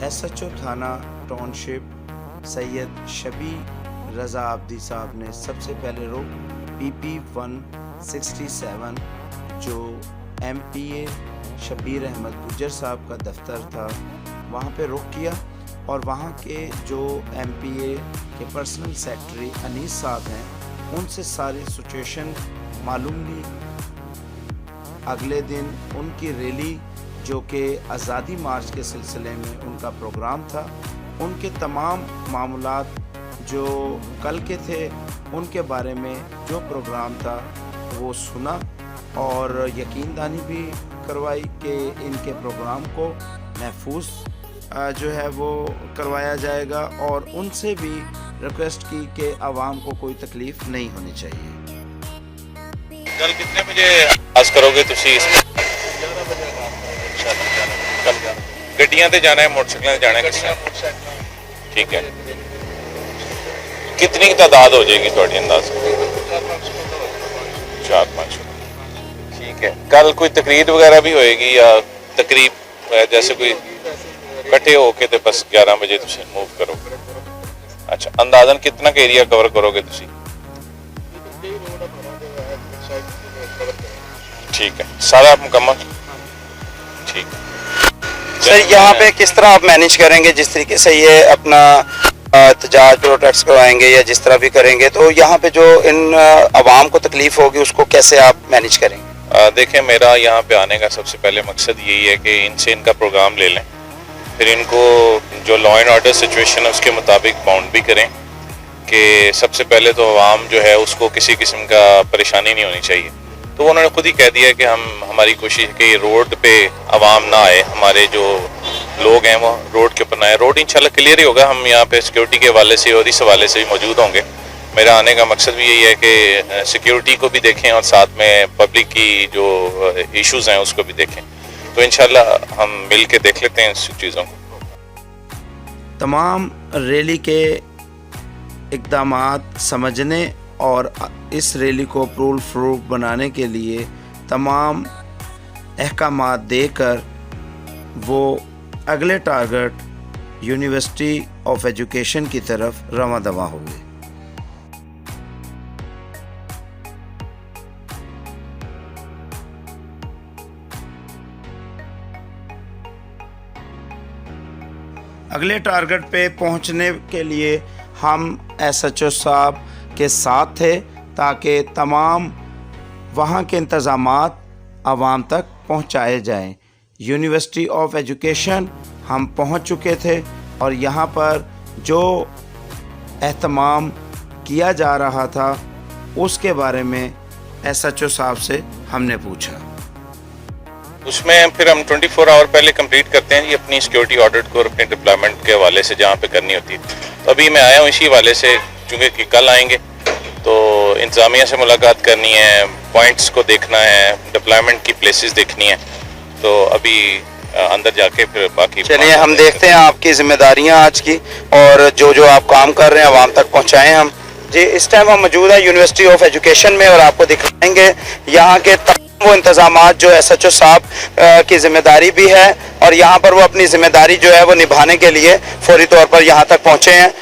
SHO थाना township Syed शबी रज़ा Abdi साहब ने सबसे पहले रुख PP 167 जो MPA शबीर अहमद गुजर साहब का दफ्तर था वहाँ पे रुख किया और वहाँ के जो MPA के पर्सनल सेक्रेटरी अनीस साहब हैं उनसे सारी सिचुएशन मालूम ली। अगले दिन उनकी रैली जो कि आज़ादी मार्च के सिलसिले में उनका प्रोग्राम था, उनके तमाम मामलात जो कल के थे उनके बारे में जो प्रोग्राम था वो सुना और यकीन दहानी भी करवाई कि इनके प्रोग्राम को महफूज जो है वो करवाया जाएगा और उनसे भी रिक्वेस्ट की कि आवाम को कोई तकलीफ़ नहीं होनी चाहिए। कल कितने बजे आगाज़ करोगे तुसी? गड्डियां ते जाना है, मोटरसाइकिल जाना है? किस ठीक है। कितनी तादाद हो जाएगी थोड़ी अंदाज? 400-500। ठीक है। कल कोई तकरीर वगैरह भी होएगी या तकरीब जैसे कोई इकट्ठे होके तो बस 11 बजे तुसी मूव करोगे? अच्छा, अंदाजन कितना का एरिया कवर करोगे तुसी? ठीक है, सारा मुकम्मल? ठीक है सर। यहाँ पे किस तरह आप मैनेज करेंगे? जिस तरीके से ये अपना एहतजाज प्रोटेस्ट करवाएंगे या जिस तरह भी करेंगे तो यहाँ पे जो इन आवाम को तकलीफ होगी उसको कैसे आप मैनेज करेंगे? देखें, मेरा यहाँ पे आने का सबसे पहले मकसद यही है कि इनसे इनका प्रोग्राम ले लें, फिर इनको जो लॉ एंड ऑर्डर सिचुएशन है उसके मुताबिक बाउंड भी करें कि सबसे पहले तो आवाम जो है उसको किसी किस्म का परेशानी नहीं होनी चाहिए। तो उन्होंने खुद ही कह दिया कि हमारी कोशिश है कि रोड पे आवाम ना आए, हमारे जो लोग हैं वो रोड के ऊपर ना आए। रोड इंशाल्लाह क्लियर ही होगा, हम यहाँ पे सिक्योरिटी के हवाले से और इस हवाले से भी मौजूद होंगे। मेरा आने का मकसद भी यही है कि सिक्योरिटी को भी देखें और साथ में पब्लिक की जो इश्यूज़ हैं उसको भी देखें। तो इंशाल्लाह हम मिल के देख लेते हैं इस चीज़ों को। तमाम रैली के इक़दामात समझने और इस रैली को प्रूफ बनाने के लिए तमाम अहकामात देकर वो अगले टारगेट यूनिवर्सिटी ऑफ एजुकेशन की तरफ रवां दवा हो गए। अगले टारगेट पे पहुंचने के लिए हम SHO साहब के साथ थे ताकि तमाम वहाँ के इंतज़ामात आवाम तक पहुँचाए जाएं। यूनिवर्सिटी ऑफ एजुकेशन हम पहुँच चुके थे और यहाँ पर जो एहतमाम किया जा रहा था उसके बारे में SHO साहब से हमने पूछा। उसमें फिर हम 24 आवर पहले कंप्लीट करते हैं ये अपनी सिक्योरिटी ऑडिट को और अपने डिप्लॉयमेंट के हवाले से जहाँ पे करनी होती है। तो अभी मैं आया हूँ इसी हवाले से, चूँकि कल आएंगे तो इंतज़ामिया से मुलाकात करनी है, पॉइंट्स को देखना है, डिप्लॉयमेंट की प्लेसेस देखनी है। तो अभी अंदर जाके फिर बाकी चलिए हम देखते हैं आपकी जिम्मेदारियां आज की और जो जो आप काम कर रहे हैं आवाम तक पहुंचाएं हम। जी, इस टाइम हम मौजूद हैं यूनिवर्सिटी ऑफ एजुकेशन में और आपको दिखाएंगे यहाँ के वो इंतजामात जो SHO साहब की जिम्मेदारी भी है और यहाँ पर वो अपनी जिम्मेदारी जो है वो निभाने के लिए फौरी तौर पर यहाँ तक पहुँचे हैं।